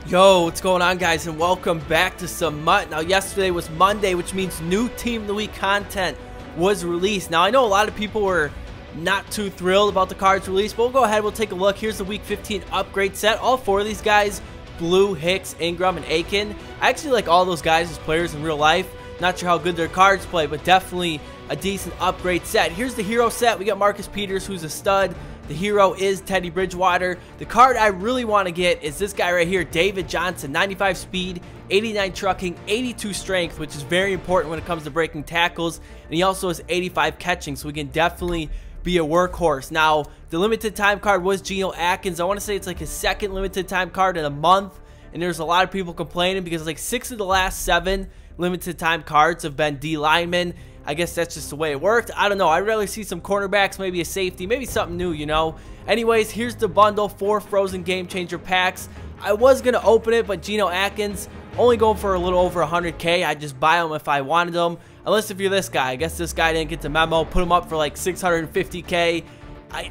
Yo, what's going on, guys, and welcome back to some MUT. Now, yesterday was Monday, which means new Team of the Week content was released. Now, I know a lot of people were not too thrilled about the cards released, but we'll go ahead, we'll take a look. Here's the Week 15 upgrade set. All four of these guys, Blue, Hicks, Ingram, and Aiken. I actually like all those guys as players in real life. Not sure how good their cards play, but definitely a decent upgrade set. Here's the hero set. We got Marcus Peters, who's a stud. The hero is Teddy Bridgewater. The card I really want to get is this guy right here, David Johnson. 95 speed, 89 trucking, 82 strength, which is very important when it comes to breaking tackles. And he also has 85 catching, so he can definitely be a workhorse. Now, the limited time card was Geno Atkins. I want to say it's like his second limited time card in a month. And there's a lot of people complaining because like 6 of the last 7 limited time cards have been D linemen. I guess that's just the way it worked. I don't know. I'd rather see some cornerbacks, maybe a safety, maybe something new, you know. Anyways, here's the bundle, 4 Frozen Game Changer packs. I was going to open it, but Geno Atkins, only going for a little over 100K. I'd just buy them if I wanted them. Unless if you're this guy. I guess this guy didn't get the memo. Put him up for like 650K.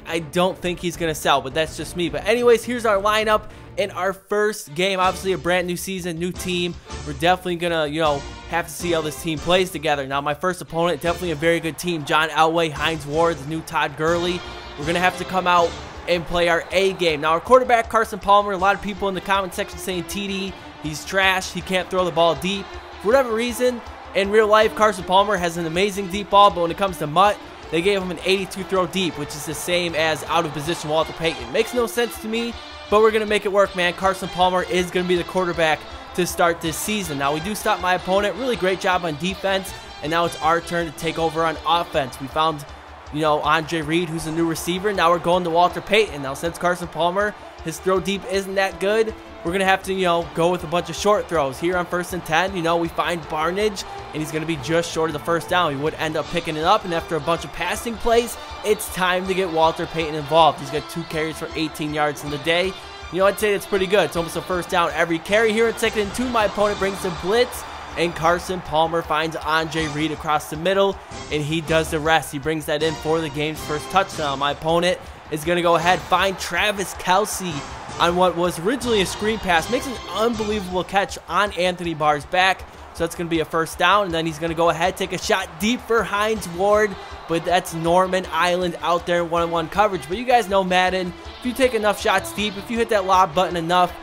I don't think he's going to sell, but that's just me. But anyways, here's our lineup in our first game. Obviously, a brand new season, new team. We're definitely going to, you know, have to see how this team plays together. Now, my first opponent, definitely a very good team. John Elway, Hines Ward, the new Todd Gurley. We're going to have to come out and play our A game. Now, our quarterback, Carson Palmer, a lot of people in the comment section saying TD, he's trash. He can't throw the ball deep. For whatever reason, in real life, Carson Palmer has an amazing deep ball, but when it comes to MUT, they gave him an 82 throw deep, which is the same as out of position Walter Payton. Makes no sense to me, but we're going to make it work, man. Carson Palmer is going to be the quarterback to start this season. Now, we do stop my opponent. Really great job on defense, and now it's our turn to take over on offense. We found, you know, Andre Reed, who's a new receiver. Now we're going to Walter Payton. Now, since Carson Palmer, his throw deep isn't that good, we're going to have to, you know, go with a bunch of short throws. Here on 1st and 10, you know, we find Barnage, and he's going to be just short of the first down. He would end up picking it up, and after a bunch of passing plays, it's time to get Walter Payton involved. He's got 2 carries for 18 yards in the day. You know, I'd say that's pretty good. It's almost a first down every carry. Here in 2nd and 2, my opponent brings the blitz, and Carson Palmer finds Andre Reed across the middle, and he does the rest. He brings that in for the game's first touchdown. My opponent is going to go ahead, find Travis Kelce on what was originally a screen pass. Makes an unbelievable catch on Anthony Barr's back. So that's going to be a first down, and then he's going to go ahead, take a shot deep for Hines Ward, but that's Norman Island out there in one-on-one coverage. But you guys know Madden, if you take enough shots deep, if you hit that lob button enough,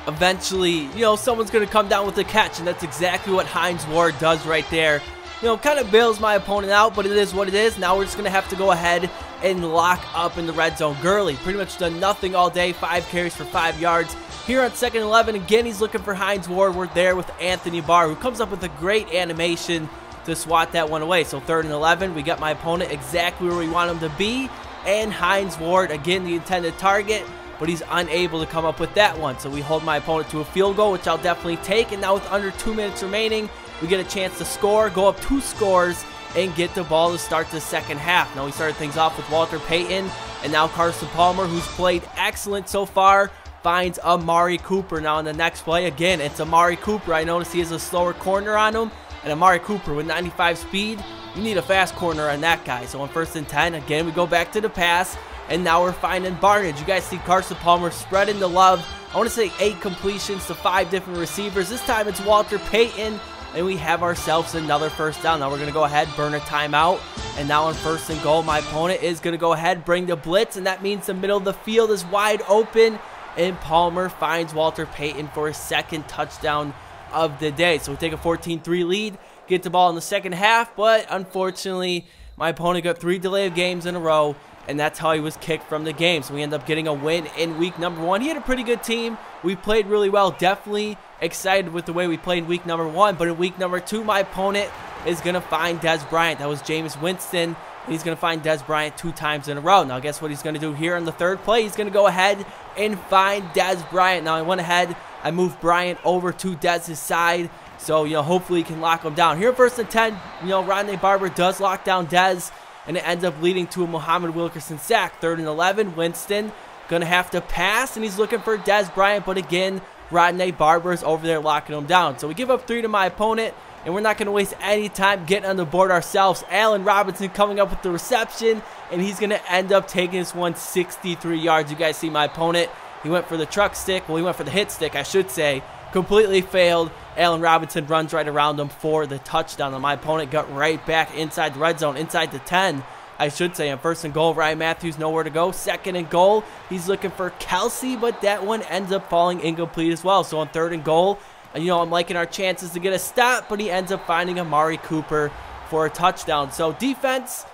eventually, you know, someone's going to come down with a catch, and that's exactly what Hines Ward does right there. You know, kind of bails my opponent out, but it is what it is. Now we're just going to have to go ahead and lock up in the red zone. Gurley pretty much done nothing all day, 5 carries for 5 yards. Here on 2nd and 11, again, he's looking for Hines Ward. We're there with Anthony Barr, who comes up with a great animation to swat that one away. So 3rd and 11, we got my opponent exactly where we want him to be. And Hines Ward, again, the intended target, but he's unable to come up with that one. So we hold my opponent to a field goal, which I'll definitely take. And now with under 2 minutes remaining, we get a chance to score, go up 2 scores, and get the ball to start the second half. Now we started things off with Walter Payton, and now Carson Palmer, who's played excellent so far, finds Amari Cooper. Now in the next play, again, it's Amari Cooper. I notice he has a slower corner on him, and Amari Cooper with 95 speed, you need a fast corner on that guy. So on 1st and 10, again, we go back to the pass, and now we're finding Barnage. You guys see Carson Palmer spreading the love. I want to say 8 completions to 5 different receivers. This time it's Walter Payton, and we have ourselves another first down. Now we're going to go ahead, burn a timeout, and now on 1st and goal, my opponent is going to go ahead, bring the blitz, and that means the middle of the field is wide open, and Palmer finds Walter Payton for his 2nd touchdown of the day. So we take a 14-3 lead, get the ball in the second half, but unfortunately, my opponent got 3 delay of games in a row, and that's how he was kicked from the game. So we end up getting a win in week number 1. He had a pretty good team. We played really well. Definitely excited with the way we played in week number 1. But in week number 2, my opponent is going to find Des Bryant. That was Jameis Winston. And he's going to find Des Bryant 2 times in a row. Now, guess what he's going to do here on the 3rd play? He's going to go ahead and find Des Bryant. Now, I went ahead. I moved Bryant over to Dez's side. So, you know, hopefully he can lock him down. Here, 1st and 10, you know, Rodney Barber does lock down Dez, and it ends up leading to a Muhammad Wilkerson sack. 3rd and 11, Winston going to have to pass, and he's looking for Des Bryant, but again, Rodney Barber is over there locking him down. So we give up 3 to my opponent, and we're not going to waste any time getting on the board ourselves. Allen Robinson coming up with the reception, and he's going to end up taking this one 63 yards. You guys see my opponent He went for the truck stick. Well, he went for the hit stick, I should say. Completely failed. Allen Robinson runs right around him for the touchdown. And my opponent got right back inside the red zone, inside the 10, I should say. On 1st and goal, Ryan Matthews nowhere to go. 2nd and goal, he's looking for Kelsey, but that one ends up falling incomplete as well. So on 3rd and goal, I'm liking our chances to get a stop, but he ends up finding Amari Cooper for a touchdown. So defense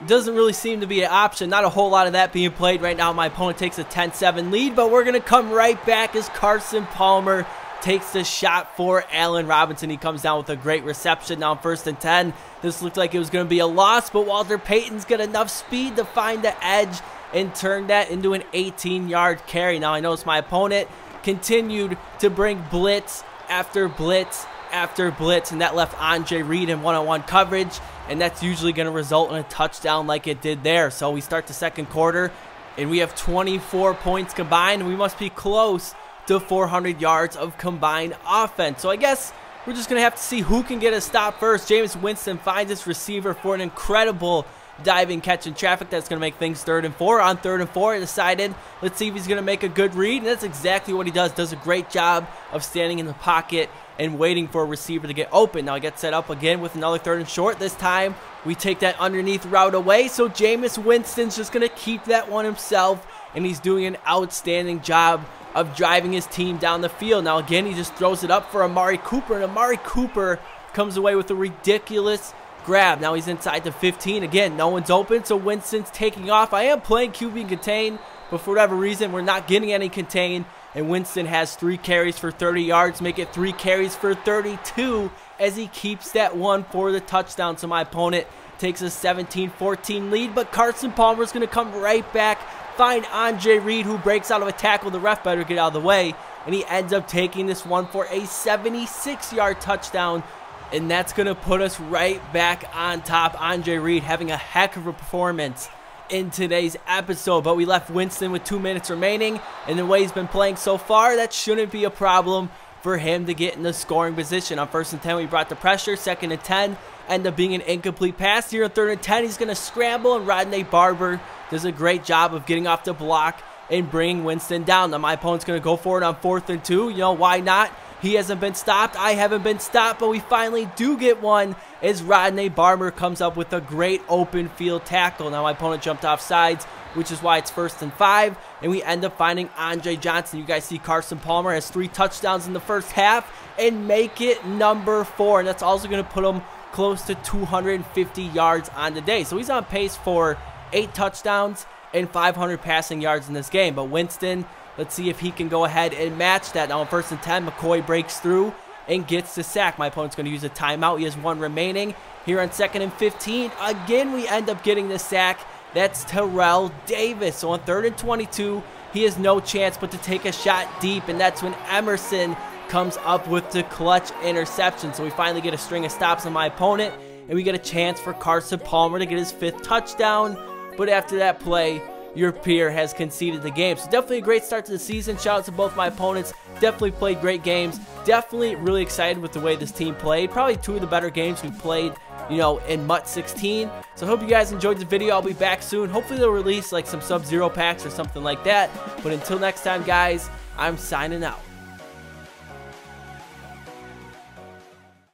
doesn't really seem to be an option. Not a whole lot of that being played right now. My opponent takes a 10-7 lead, but we're going to come right back as Carson Palmer takes the shot for Allen Robinson. He comes down with a great reception. Now on 1st and 10, this looked like it was going to be a loss, but Walter Payton's got enough speed to find the edge and turn that into an 18-yard carry. Now I notice my opponent continued to bring blitz after blitz after blitz, and that left Andre Reed in one-on-one coverage, and that's usually going to result in a touchdown like it did there. So we start the 2nd quarter, and we have 24 points combined, and we must be close to 400 yards of combined offense. So I guess we're just going to have to see who can get a stop first. Jameis Winston finds his receiver for an incredible diving catch in traffic. That's going to make things 3rd and 4. On 3rd and 4, I decided, let's see if he's going to make a good read, and that's exactly what he does. Does a great job of standing in the pocket and waiting for a receiver to get open. Now I get set up again with another 3rd and short. This time, we take that underneath route away, so Jameis Winston's just going to keep that one himself, and he's doing an outstanding job of driving his team down the field. Now again, he just throws it up for Amari Cooper, and Amari Cooper comes away with a ridiculous grab. Now he's inside the 15. Again, no one's open, so Winston's taking off. I am playing QB contain, but for whatever reason, we're not getting any contain, and Winston has 3 carries for 30 yards, make it 3 carries for 32 as he keeps that one for the touchdown. So my opponent takes a 17-14 lead, but Carson Palmer's going to come right back, find Andre Reed, who breaks out of a tackle. The ref better get out of the way, and he ends up taking this one for a 76-yard touchdown, and that's going to put us right back on top. Andre Reed having a heck of a performance in today's episode, but we left Winston with 2 minutes remaining, and the way he's been playing so far, that shouldn't be a problem for him to get in the scoring position. On 1st and 10, we brought the pressure. 2nd and 10, end up being an incomplete pass. Here on 3rd and 10, he's going to scramble, and Rodney Barber does a great job of getting off the block and bringing Winston down. Now my opponent's going to go for it on 4th and 2. Why not? He hasn't been stopped. I haven't been stopped, but we finally do get one as Rodney Barber comes up with a great open field tackle. Now my opponent jumped off sides, which is why it's 1st and 5, and we end up finding Andre Johnson. You guys see Carson Palmer has 3 touchdowns in the first half and make it number 4, and that's also going to put him close to 250 yards on the day. So he's on pace for 8 touchdowns and 500 passing yards in this game. But Winston, let's see if he can go ahead and match that. Now on 1st and 10, McCoy breaks through and gets the sack. My opponent's going to use a timeout. He has 1 remaining. Here on 2nd and 15, again we end up getting the sack. That's Terrell Davis. So on 3rd and 22, he has no chance but to take a shot deep, and that's when Emerson comes up with the clutch interception. So we finally get a string of stops on my opponent, and we get a chance for Carson Palmer to get his 5th touchdown. But after that play, your peer has conceded the game. So definitely a great start to the season. Shout out to both my opponents. Definitely played great games. Definitely really excited with the way this team played. Probably 2 of the better games we played, in MUT 16. So I hope you guys enjoyed the video. I'll be back soon. Hopefully they'll release like some Sub-Zero packs or something like that. But until next time, guys, I'm signing out.